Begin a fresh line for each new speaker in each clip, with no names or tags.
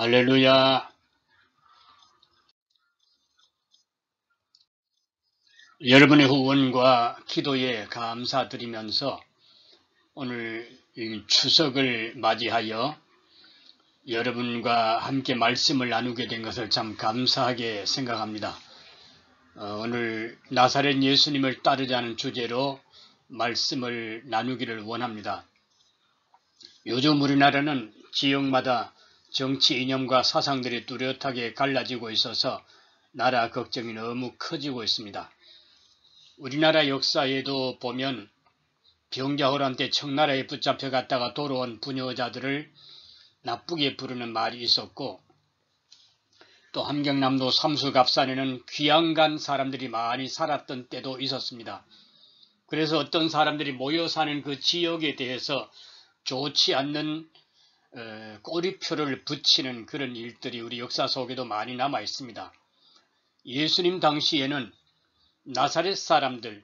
할렐루야. 여러분의 후원과 기도에 감사드리면서 오늘 이 추석을 맞이하여 여러분과 함께 말씀을 나누게 된 것을 참 감사하게 생각합니다. 오늘 나사렛 예수님을 따르자는 주제로 말씀을 나누기를 원합니다. 요즘 우리나라는 지역마다 정치 이념과 사상들이 뚜렷하게 갈라지고 있어서 나라 걱정이 너무 커지고 있습니다. 우리나라 역사에도 보면 병자호란 때 청나라에 붙잡혀 갔다가 돌아온 부녀자들을 나쁘게 부르는 말이 있었고, 또 함경남도 삼수갑산에는 귀양간 사람들이 많이 살았던 때도 있었습니다. 그래서 어떤 사람들이 모여 사는 그 지역에 대해서 좋지 않는 꼬리표를 붙이는 그런 일들이 우리 역사 속에도 많이 남아 있습니다. 예수님 당시에는 나사렛 사람들,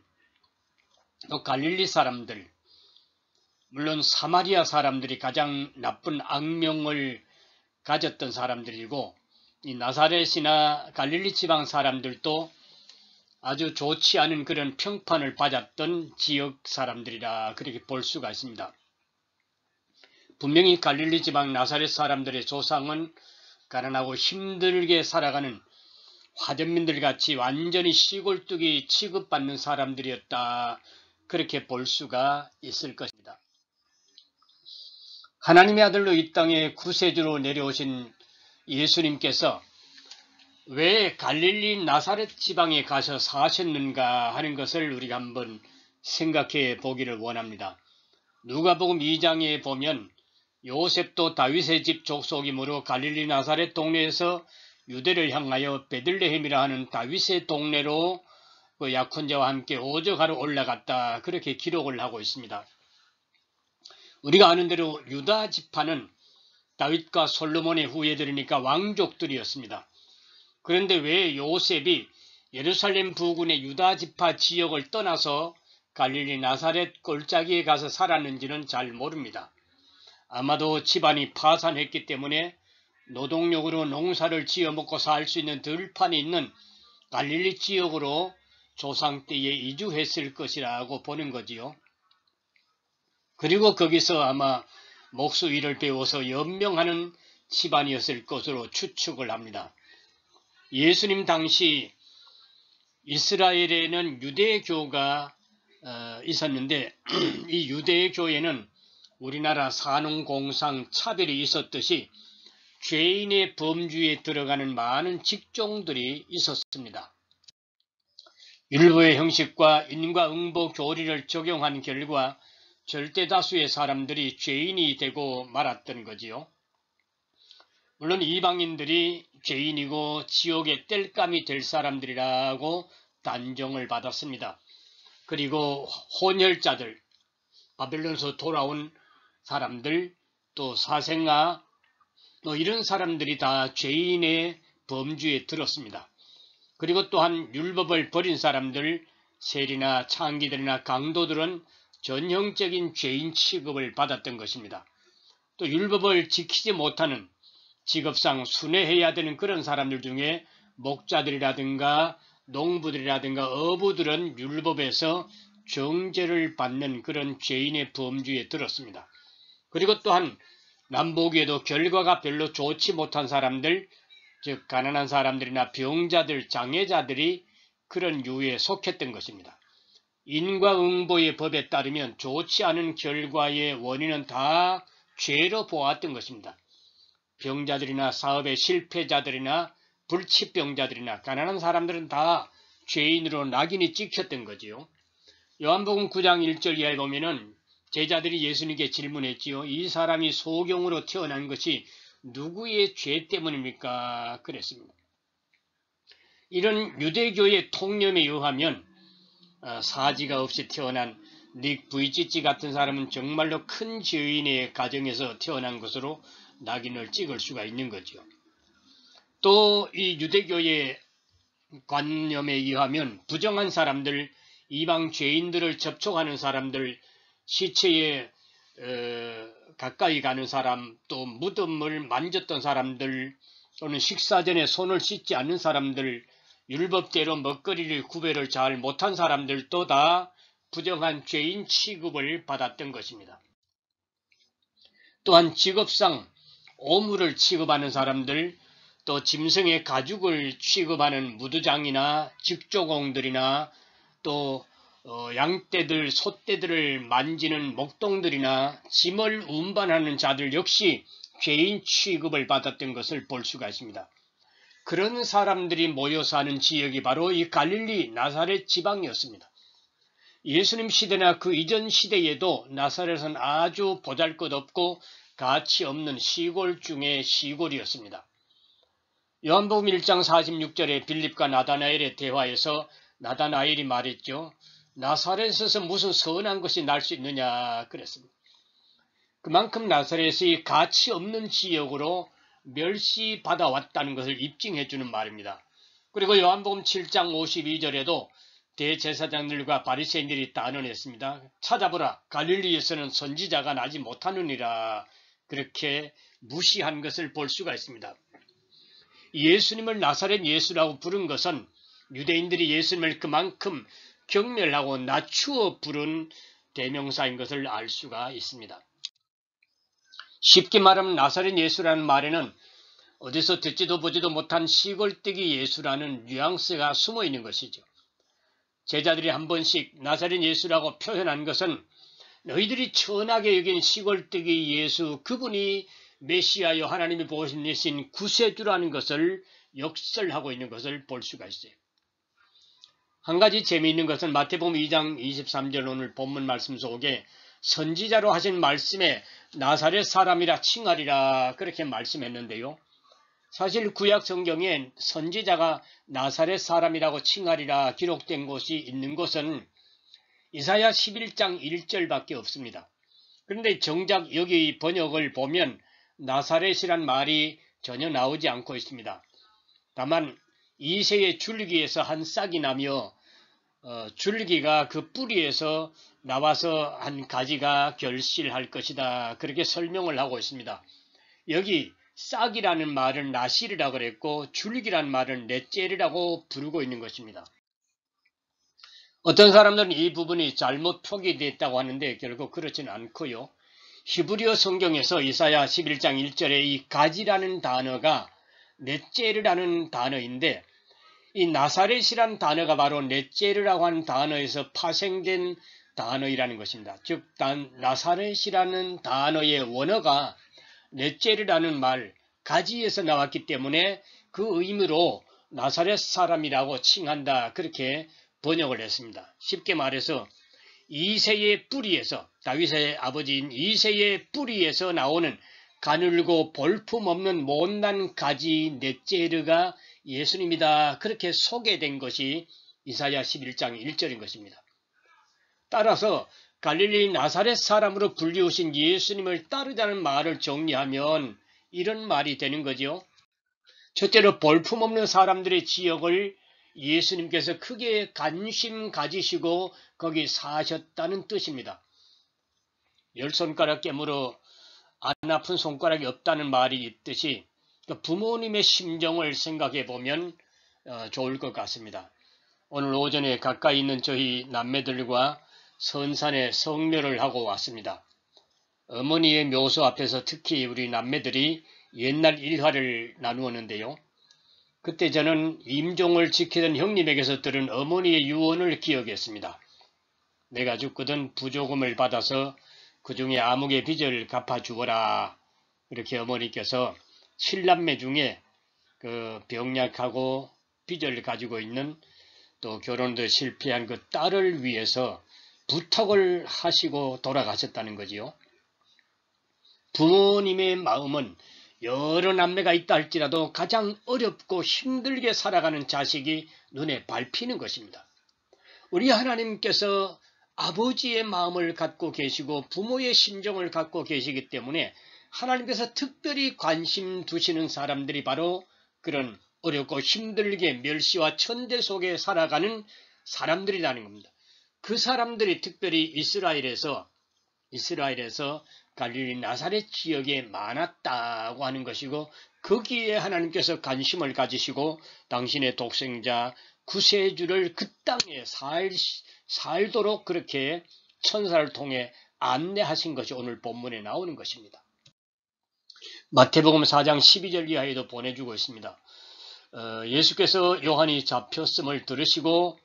또 갈릴리 사람들, 물론 사마리아 사람들이 가장 나쁜 악명을 가졌던 사람들이고, 이 나사렛이나 갈릴리 지방 사람들도 아주 좋지 않은 그런 평판을 받았던 지역 사람들이라 그렇게 볼 수가 있습니다. 분명히 갈릴리 지방 나사렛 사람들의 조상은 가난하고 힘들게 살아가는 화전민들 같이 완전히 시골뚝이 취급받는 사람들이었다, 그렇게 볼 수가 있을 것입니다. 하나님의 아들로 이 땅에 구세주로 내려오신 예수님께서 왜 갈릴리 나사렛 지방에 가서 사셨는가 하는 것을 우리가 한번 생각해 보기를 원합니다. 누가복음 2장에 보면 요셉도 다윗의 집 족속이므로 갈릴리 나사렛 동네에서 유대를 향하여 베들레헴이라 하는 다윗의 동네로 그 약혼자와 함께 오적하러 올라갔다, 그렇게 기록을 하고 있습니다. 우리가 아는 대로 유다 지파는 다윗과 솔로몬의 후예들이니까 왕족들이었습니다. 그런데 왜 요셉이 예루살렘 부근의 유다 지파 지역을 떠나서 갈릴리 나사렛 골짜기에 가서 살았는지는 잘 모릅니다. 아마도 집안이 파산했기 때문에 노동력으로 농사를 지어 먹고 살 수 있는 들판이 있는 갈릴리 지역으로 조상 때에 이주했을 것이라고 보는 거지요. 그리고 거기서 아마 목수일을 배워서 연명하는 집안이었을 것으로 추측을 합니다. 예수님 당시 이스라엘에는 유대교가 있었는데 이 유대교에는 우리나라 산업공상 차별이 있었듯이 죄인의 범주에 들어가는 많은 직종들이 있었습니다. 율법의 형식과 인과응보 교리를 적용한 결과 절대다수의 사람들이 죄인이 되고 말았던 거지요. 물론 이방인들이 죄인이고 지옥의 땔감이 될 사람들이라고 단정을 받았습니다. 그리고 혼혈자들, 바벨론에서 돌아온 사람들, 또 사생아, 이런 사람들이 다 죄인의 범주에 들었습니다. 그리고 또한 율법을 버린 사람들, 세리나 창기들이나 강도들은 전형적인 죄인 취급을 받았던 것입니다. 또 율법을 지키지 못하는 직업상 순회해야 되는 그런 사람들 중에 목자들이라든가 농부들이라든가 어부들은 율법에서 정죄를 받는 그런 죄인의 범주에 들었습니다. 그리고 또한 남보기에도 결과가 별로 좋지 못한 사람들, 즉 가난한 사람들이나 병자들, 장애자들이 그런 유에 속했던 것입니다. 인과응보의 법에 따르면 좋지 않은 결과의 원인은 다 죄로 보았던 것입니다. 병자들이나 사업의 실패자들이나 불치병자들이나 가난한 사람들은 다 죄인으로 낙인이 찍혔던 거지요. 요한복음 9장 1절 이하에 보면은 제자들이 예수님께 질문했지요. 이 사람이 소경으로 태어난 것이 누구의 죄 때문입니까? 그랬습니다. 이런 유대교의 통념에 의하면 사지가 없이 태어난 닉 부이치치 같은 사람은 정말로 큰 죄인의 가정에서 태어난 것으로 낙인을 찍을 수가 있는 거죠. 또 이 유대교의 관념에 의하면 부정한 사람들, 이방 죄인들을 접촉하는 사람들, 시체에 가까이 가는 사람, 또 무덤을 만졌던 사람들, 또는 식사 전에 손을 씻지 않는 사람들, 율법대로 먹거리를 구별을 잘 못한 사람들도 다 부정한 죄인 취급을 받았던 것입니다. 또한 직업상 오물을 취급하는 사람들, 또 짐승의 가죽을 취급하는 무두장이나 직조공들이나 또 양떼들, 소떼들을 만지는 목동들이나 짐을 운반하는 자들 역시 죄인 취급을 받았던 것을 볼 수가 있습니다. 그런 사람들이 모여 사는 지역이 바로 이 갈릴리 나사렛 지방이었습니다. 예수님 시대나 그 이전 시대에도 나사렛은 아주 보잘것없고 가치 없는 시골 중의 시골이었습니다. 요한복음 1장 46절에 빌립과 나다나엘의 대화에서 나다나엘이 말했죠. 나사렛에서 무슨 선한 것이 날 수 있느냐 그랬습니다. 그만큼 나사렛이 가치 없는 지역으로 멸시받아왔다는 것을 입증해 주는 말입니다. 그리고 요한복음 7장 52절에도 대제사장들과 바리새인들이 단언했습니다. 찾아보라, 갈릴리에서는 선지자가 나지 못하느니라. 그렇게 무시한 것을 볼 수가 있습니다. 예수님을 나사렛 예수라고 부른 것은 유대인들이 예수님을 그만큼 경멸하고 낮추어 부른 대명사인 것을 알 수가 있습니다. 쉽게 말하면 나사렛 예수라는 말에는 어디서 듣지도 보지도 못한 시골뜨기 예수라는 뉘앙스가 숨어 있는 것이죠. 제자들이 한 번씩 나사렛 예수라고 표현한 것은 너희들이 천하게 여긴 시골뜨기 예수, 그분이 메시아여 하나님이 보내신 구세주라는 것을 역설하고 있는 것을 볼 수가 있어요. 한 가지 재미있는 것은 마태복음 2장 23절 오늘 본문 말씀 속에 선지자로 하신 말씀에 나사렛 사람이라 칭하리라 그렇게 말씀했는데요. 사실 구약 성경에 선지자가 나사렛 사람이라고 칭하리라 기록된 곳이 있는 곳은 이사야 11장 1절밖에 없습니다. 그런데 정작 여기 번역을 보면 나사렛이란 말이 전혀 나오지 않고 있습니다. 다만 이새의 줄기에서 한 싹이 나며 줄기가 그 뿌리에서 나와서 한 가지가 결실할 것이다. 그렇게 설명을 하고 있습니다. 여기 싹이라는 말은 나실이라고 그랬고 줄기라는 말은 넷제르라고 부르고 있는 것입니다. 어떤 사람들은 이 부분이 잘못 표기됐다고 하는데 결국 그렇지는 않고요. 히브리어 성경에서 이사야 11장 1절에 이 가지라는 단어가 넷제르라는 단어인데 이 나사렛이란 단어가 바로 넷제르라고 하는 단어에서 파생된 단어이라는 것입니다. 즉 나사렛이라는 단어의 원어가 넷제르라는 말 가지에서 나왔기 때문에 그 의미로 나사렛 사람이라고 칭한다 그렇게 번역을 했습니다. 쉽게 말해서 이새의 뿌리에서 다윗의 아버지인 이새의 뿌리에서 나오는 가늘고 볼품없는 못난 가지 넷제르가 예수님이다 그렇게 소개된 것이 이사야 11장 1절인 것입니다. 따라서 갈릴리 나사렛 사람으로 불리우신 예수님을 따르자는 말을 정리하면 이런 말이 되는 거죠. 첫째로 볼품없는 사람들의 지역을 예수님께서 크게 관심 가지시고 거기 사셨다는 뜻입니다. 열 손가락 깨물어 안 아픈 손가락이 없다는 말이 있듯이 부모님의 심정을 생각해 보면 좋을 것 같습니다. 오늘 오전에 가까이 있는 저희 남매들과 선산에 성묘를 하고 왔습니다. 어머니의 묘소 앞에서 특히 우리 남매들이 옛날 일화를 나누었는데요. 그때 저는 임종을 지키던 형님에게서 들은 어머니의 유언을 기억했습니다. 내가 죽거든 부조금을 받아서 그 중에 아무개 빚을 갚아주어라. 이렇게 어머니께서 7남매 중에 그 병약하고 빚을 가지고 있는 또 결혼도 실패한 그 딸을 위해서 부탁을 하시고 돌아가셨다는 거지요. 부모님의 마음은 여러 남매가 있다 할지라도 가장 어렵고 힘들게 살아가는 자식이 눈에 밟히는 것입니다. 우리 하나님께서 아버지의 마음을 갖고 계시고 부모의 심정을 갖고 계시기 때문에 하나님께서 특별히 관심 두시는 사람들이 바로 그런 어렵고 힘들게 멸시와 천대 속에 살아가는 사람들이라는 겁니다. 그 사람들이 특별히 이스라엘에서 갈릴리 나사렛 지역에 많았다고 하는 것이고, 거기에 하나님께서 관심을 가지시고 당신의 독생자 구세주를 그 땅에 살도록 그렇게 천사를 통해 안내하신 것이 오늘 본문에 나오는 것입니다. 마태복음 4장 12절 이하에도 보내주고 있습니다. 예수께서 요한이 잡혔음을 들으시고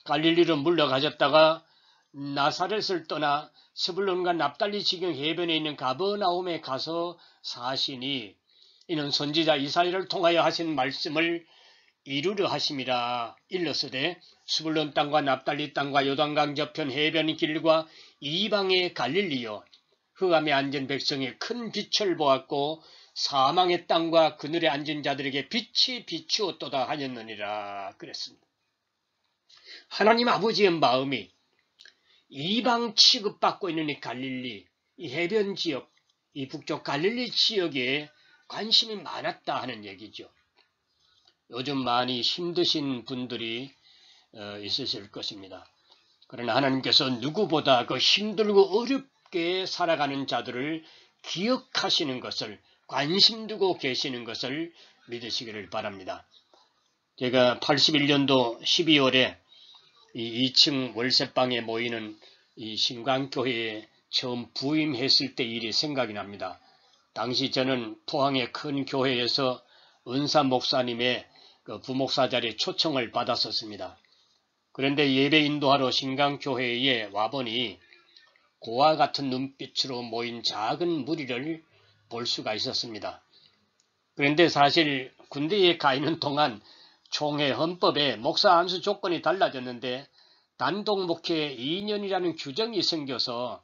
갈릴리로 물러가셨다가 나사렛을 떠나 스불론과 납달리 지경 해변에 있는 가버나움에 가서 사시니 이는 선지자 이사야를 통하여 하신 말씀을 이루려 하심이라. 일러스되 스불론 땅과 납달리 땅과 요단강 저편 해변 길과 이방의 갈릴리요, 흑암에 앉은 백성의 큰 빛을 보았고 사망의 땅과 그늘에 앉은 자들에게 빛이 비추었도다 하였느니라 그랬습니다. 하나님 아버지의 마음이 이방 취급받고 있는 이 갈릴리, 이 해변 지역, 이 북쪽 갈릴리 지역에 관심이 많았다 하는 얘기죠. 요즘 많이 힘드신 분들이 있으실 것입니다. 그러나 하나님께서 누구보다 그 힘들고 어렵게 살아가는 자들을 기억하시는 것을, 관심 두고 계시는 것을 믿으시기를 바랍니다. 제가 81년도 12월에 이 2층 월세방에 모이는 이 신광교회에 처음 부임했을 때 일이 생각이 납니다. 당시 저는 포항의 큰 교회에서 은사 목사님의 그 부목사 자리에 초청을 받았었습니다. 그런데 예배 인도하러 신강교회에 와보니 고와 같은 눈빛으로 모인 작은 무리를 볼 수가 있었습니다. 그런데 사실 군대에 가 있는 동안 총회 헌법에 목사 안수 조건이 달라졌는데 단독 목회 2년이라는 규정이 생겨서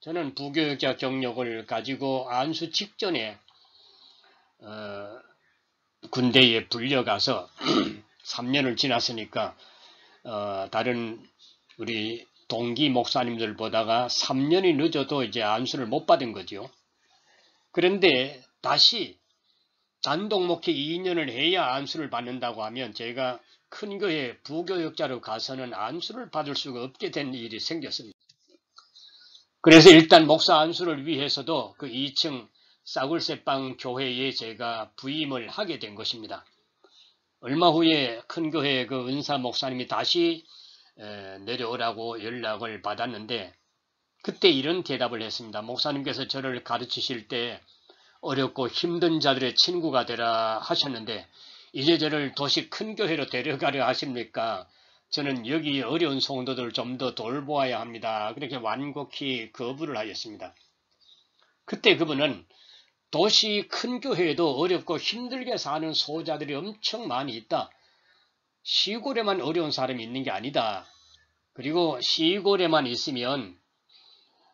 저는 부교육자 경력을 가지고 안수 직전에 군대에 불려가서 3년을 지났으니까 다른 우리 동기 목사님들보다가 3년이 늦어도 이제 안수를 못 받은 거죠. 그런데 다시 단독 목회 2년을 해야 안수를 받는다고 하면 제가 큰 교회 부교육자로 가서는 안수를 받을 수가 없게 된 일이 생겼습니다. 그래서 일단 목사 안수를 위해서도 그 2층 싸굴새방 교회에 제가 부임을 하게 된 것입니다. 얼마 후에 큰 교회 그 은사 목사님이 다시 내려오라고 연락을 받았는데 그때 이런 대답을 했습니다. 목사님께서 저를 가르치실 때 어렵고 힘든 자들의 친구가 되라 하셨는데 이제 저를 도시 큰 교회로 데려가려 하십니까? 저는 여기 어려운 성도들을 좀 더 돌보아야 합니다. 그렇게 완곡히 거부를 하였습니다. 그때 그분은 도시 큰 교회에도 어렵고 힘들게 사는 소자들이 엄청 많이 있다. 시골에만 어려운 사람이 있는 게 아니다. 그리고 시골에만 있으면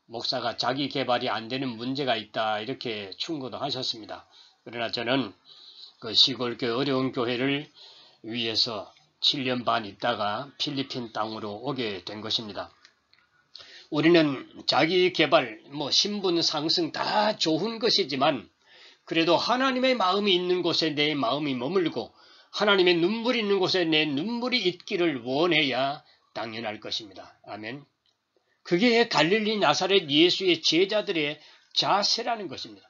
목사가 자기 개발이 안 되는 문제가 있다. 이렇게 충고도 하셨습니다. 그러나 저는 그 시골 어려운 교회를 위해서 7년 반 있다가 필리핀 땅으로 오게 된 것입니다. 우리는 자기 개발, 신분 상승 다 좋은 것이지만 그래도 하나님의 마음이 있는 곳에 내 마음이 머물고 하나님의 눈물이 있는 곳에 내 눈물이 있기를 원해야 당연할 것입니다. 아멘. 그게 갈릴리 나사렛 예수의 제자들의 자세라는 것입니다.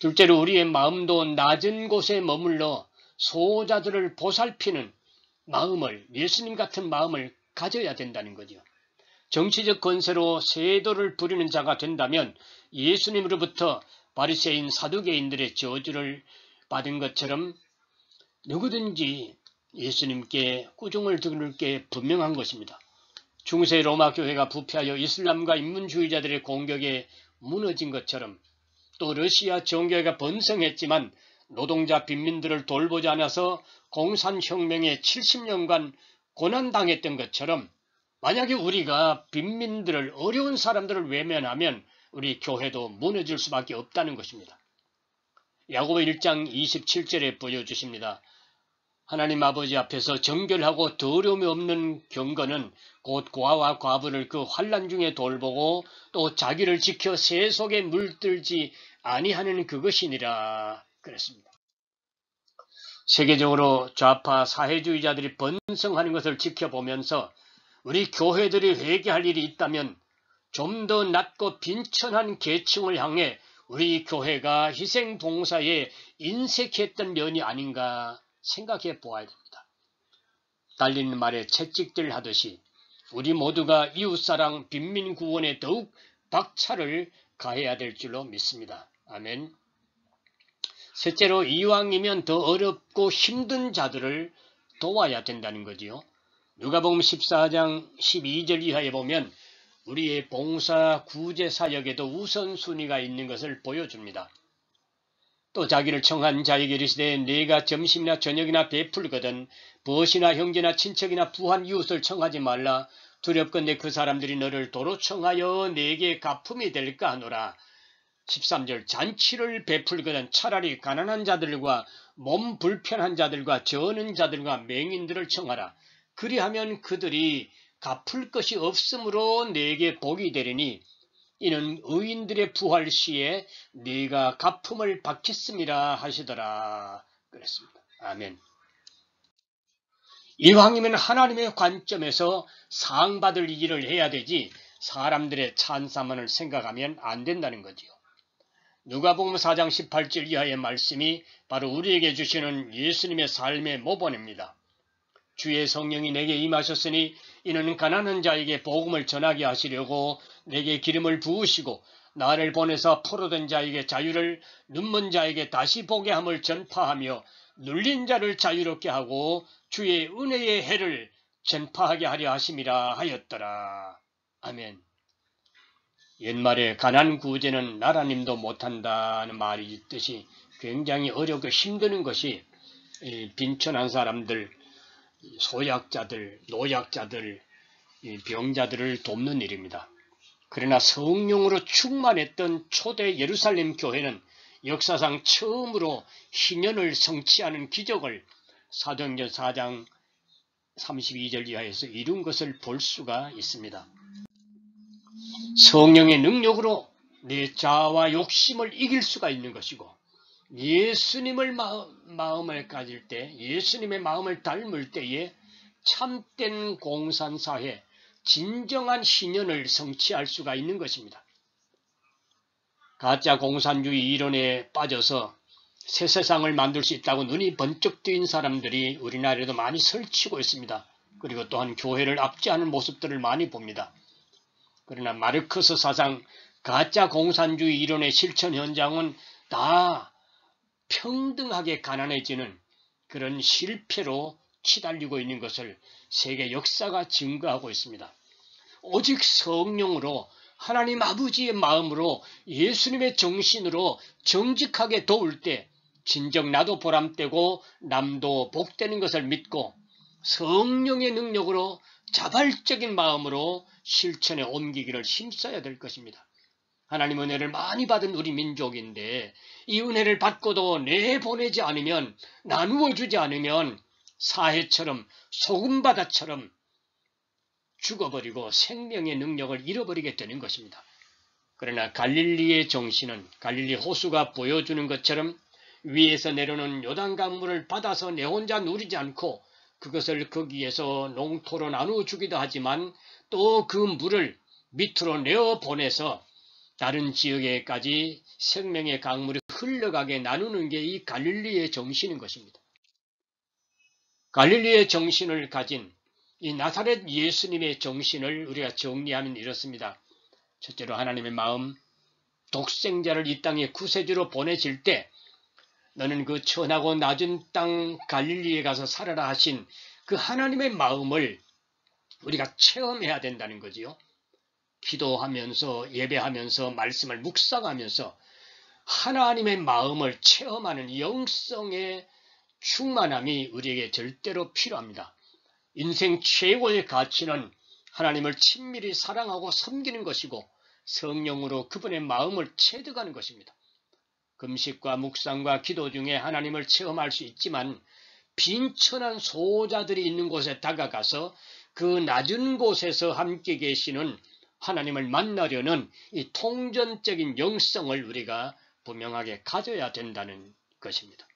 둘째로 우리의 마음도 낮은 곳에 머물러 소자들을 보살피는 마음을, 예수님 같은 마음을 가져야 된다는 거죠. 정치적 권세로 세도를 부리는 자가 된다면 예수님으로부터 바리새인 사두개인들의 저주를 받은 것처럼 누구든지 예수님께 꾸중을 들을 게 분명한 것입니다. 중세 로마 교회가 부패하여 이슬람과 인문주의자들의 공격에 무너진 것처럼 또 러시아 정교회가 번성했지만 노동자 빈민들을 돌보지 않아서 공산혁명에 70년간 고난당했던 것처럼 만약에 우리가 빈민들을, 어려운 사람들을 외면하면 우리 교회도 무너질 수밖에 없다는 것입니다. 야고보 1장 27절에 보여주십니다. 하나님 아버지 앞에서 정결하고 더러움이 없는 경건은 곧 고아와 과부를 그 환난 중에 돌보고 또 자기를 지켜 새 속에 물들지 아니하는 그것이니라 그랬습니다. 세계적으로 좌파 사회주의자들이 번성하는 것을 지켜보면서 우리 교회들이 회개할 일이 있다면 좀 더 낮고 빈천한 계층을 향해 우리 교회가 희생 봉사에 인색했던 면이 아닌가 생각해 보아야 됩니다. 달리는 말에 채찍질 하듯이 우리 모두가 이웃사랑 빈민구원에 더욱 박차를 가해야 될 줄로 믿습니다. 아멘. 셋째로 이왕이면 더 어렵고 힘든 자들을 도와야 된다는 거지요. 누가복음 14장 12절 이하에 보면 우리의 봉사 구제 사역에도 우선순위가 있는 것을 보여줍니다. 또 자기를 청한 자에게 이르시되 네가 점심이나 저녁이나 베풀거든 벗이나 형제나 친척이나 부한 이웃을 청하지 말라. 두렵건대 그 사람들이 너를 도로 청하여 네게 갚음이 될까 하노라. 13절 잔치를 베풀거든 차라리 가난한 자들과 몸 불편한 자들과 저는 자들과 맹인들을 청하라. 그리하면 그들이 갚을 것이 없으므로 네게 복이 되리니 이는 의인들의 부활 시에 네가 갚음을 받겠음이라 하시더라. 그랬습니다. 아멘. 이왕이면 하나님의 관점에서 상받을 일을 해야 되지 사람들의 찬사만을 생각하면 안 된다는 거지요. 누가복음 4장 18절 이하의 말씀이 바로 우리에게 주시는 예수님의 삶의 모본입니다. 주의 성령이 내게 임하셨으니 이는 가난한 자에게 복음을 전하게 하시려고 내게 기름을 부으시고 나를 보내서 포로된 자에게 자유를 눈먼 자에게 다시 보게 함을 전파하며 눌린 자를 자유롭게 하고 주의 은혜의 해를 전파하게 하려 하심이라 하였더라. 아멘. 옛말에 가난 구제는 나라님도 못한다는 말이 있듯이 굉장히 어렵고 힘드는 것이 빈천한 사람들, 소약자들, 노약자들, 병자들을 돕는 일입니다. 그러나 성령으로 충만했던 초대 예루살렘 교회는 역사상 처음으로 희년을 성취하는 기적을 사도행전 4장 32절 이하에서 이룬 것을 볼 수가 있습니다. 성령의 능력으로 내 자아와 욕심을 이길 수가 있는 것이고 예수님을 마음을 가질 때, 예수님의 마음을 닮을 때에 참된 공산사회, 진정한 희년을 성취할 수가 있는 것입니다. 가짜 공산주의 이론에 빠져서 새 세상을 만들 수 있다고 눈이 번쩍 뜨인 사람들이 우리나라에도 많이 설치고 있습니다. 그리고 또한 교회를 압제하는 모습들을 많이 봅니다. 그러나 마르크스 사상, 가짜 공산주의 이론의 실천 현장은 다 평등하게 가난해지는 그런 실패로 치달리고 있는 것을 세계 역사가 증거하고 있습니다. 오직 성령으로 하나님 아버지의 마음으로 예수님의 정신으로 정직하게 도울 때 진정 나도 보람되고 남도 복되는 것을 믿고 성령의 능력으로 자발적인 마음으로 실천에 옮기기를 힘써야 될 것입니다. 하나님 은혜를 많이 받은 우리 민족인데 이 은혜를 받고도 내보내지 않으면, 나누어 주지 않으면 사해처럼 소금바다처럼 죽어버리고 생명의 능력을 잃어버리게 되는 것입니다. 그러나 갈릴리의 정신은 갈릴리 호수가 보여주는 것처럼 위에서 내려오는 요단강물을 받아서 내 혼자 누리지 않고 그것을 거기에서 농토로 나누어 주기도 하지만 또 그 물을 밑으로 내어보내서 다른 지역에까지 생명의 강물이 흘러가게 나누는 게 이 갈릴리의 정신인 것입니다. 갈릴리의 정신을 가진 이 나사렛 예수님의 정신을 우리가 정리하면 이렇습니다. 첫째로 하나님의 마음, 독생자를 이 땅에 구세주로 보내실 때 너는 그 천하고 낮은 땅 갈릴리에 가서 살아라 하신 그 하나님의 마음을 우리가 체험해야 된다는 거지요. 기도하면서 예배하면서 말씀을 묵상하면서 하나님의 마음을 체험하는 영성의 충만함이 우리에게 절대로 필요합니다. 인생 최고의 가치는 하나님을 친밀히 사랑하고 섬기는 것이고 성령으로 그분의 마음을 체득하는 것입니다. 금식과 묵상과 기도 중에 하나님을 체험할 수 있지만 빈천한 소자들이 있는 곳에 다가가서 그 낮은 곳에서 함께 계시는 하나님을 만나려는 이 통전적인 영성을 우리가 분명하게 가져야 된다는 것입니다.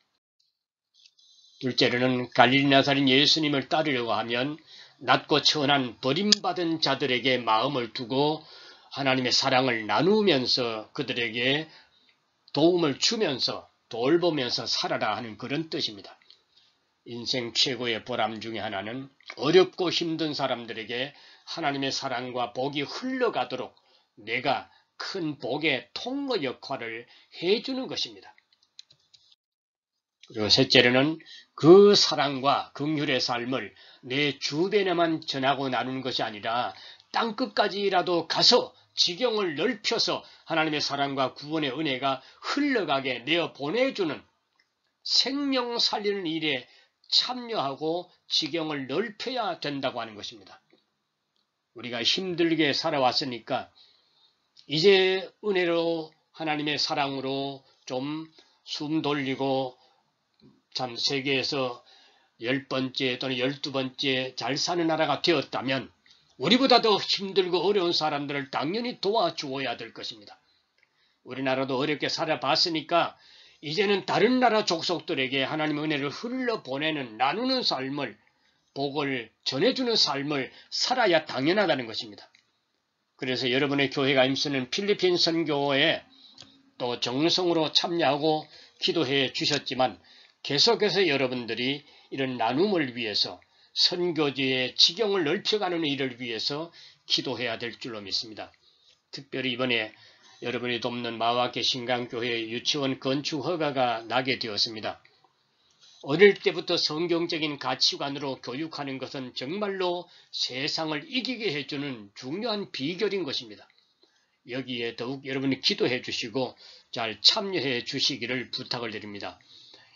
둘째로는 갈릴리 나사렛 예수님을 따르려고 하면 낮고 천한 버림받은 자들에게 마음을 두고 하나님의 사랑을 나누면서 그들에게 도움을 주면서 돌보면서 살아라 하는 그런 뜻입니다. 인생 최고의 보람 중에 하나는 어렵고 힘든 사람들에게 하나님의 사랑과 복이 흘러가도록 내가 큰 복의 통로 역할을 해주는 것입니다. 그리고 셋째로는 그 사랑과 긍휼의 삶을 내 주변에만 전하고 나누는 것이 아니라 땅끝까지라도 가서 지경을 넓혀서 하나님의 사랑과 구원의 은혜가 흘러가게 내어 보내주는 생명 살리는 일에 참여하고 지경을 넓혀야 된다고 하는 것입니다. 우리가 힘들게 살아왔으니까 이제 은혜로 하나님의 사랑으로 좀 숨 돌리고 참 세계에서 10번째 또는 12번째 잘 사는 나라가 되었다면 우리보다 더 힘들고 어려운 사람들을 당연히 도와주어야 될 것입니다. 우리나라도 어렵게 살아봤으니까 이제는 다른 나라 족속들에게 하나님의 은혜를 흘러보내는 나누는 삶을 복을 전해주는 삶을 살아야 당연하다는 것입니다. 그래서 여러분의 교회가 힘쓰는 필리핀 선교에 또 정성으로 참여하고 기도해 주셨지만 계속해서 여러분들이 이런 나눔을 위해서 선교지의 지경을 넓혀가는 일을 위해서 기도해야 될 줄로 믿습니다. 특별히 이번에 여러분이 돕는 마와케 신강교회 유치원 건축 허가가 나게 되었습니다. 어릴 때부터 성경적인 가치관으로 교육하는 것은 정말로 세상을 이기게 해주는 중요한 비결인 것입니다. 여기에 더욱 여러분이 기도해 주시고 잘 참여해 주시기를 부탁을 드립니다.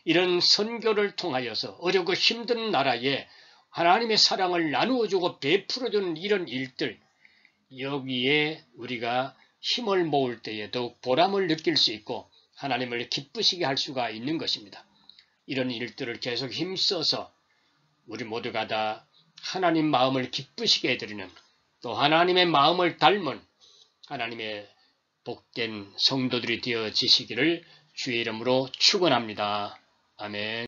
이런 선교를 통하여서 어렵고 힘든 나라에 하나님의 사랑을 나누어주고 베풀어주는 이런 일들, 여기에 우리가 힘을 모을 때에 더욱 보람을 느낄 수 있고 하나님을 기쁘시게 할 수가 있는 것입니다. 이런 일들을 계속 힘써서 우리 모두가 다 하나님 마음을 기쁘시게 해드리는 또 하나님의 마음을 닮은 하나님의 복된 성도들이 되어지시기를 주의 이름으로 축원합니다. 아멘.